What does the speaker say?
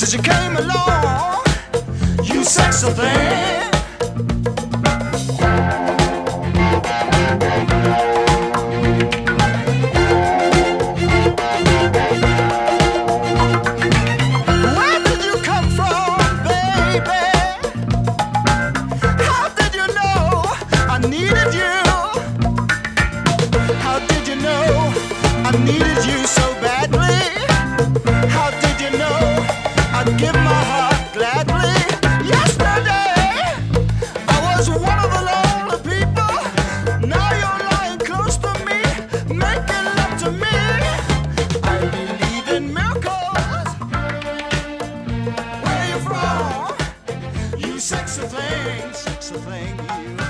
since you came along, you sexy thing. Where did you come from, baby? How did you know I needed you? How did you know I needed you so badly? How did you know I'd give my heart gladly? Yesterday I was one of the lonely people. Now you're lying close to me, making love to me. I believe in miracles. Where you from? You sexy thing, you.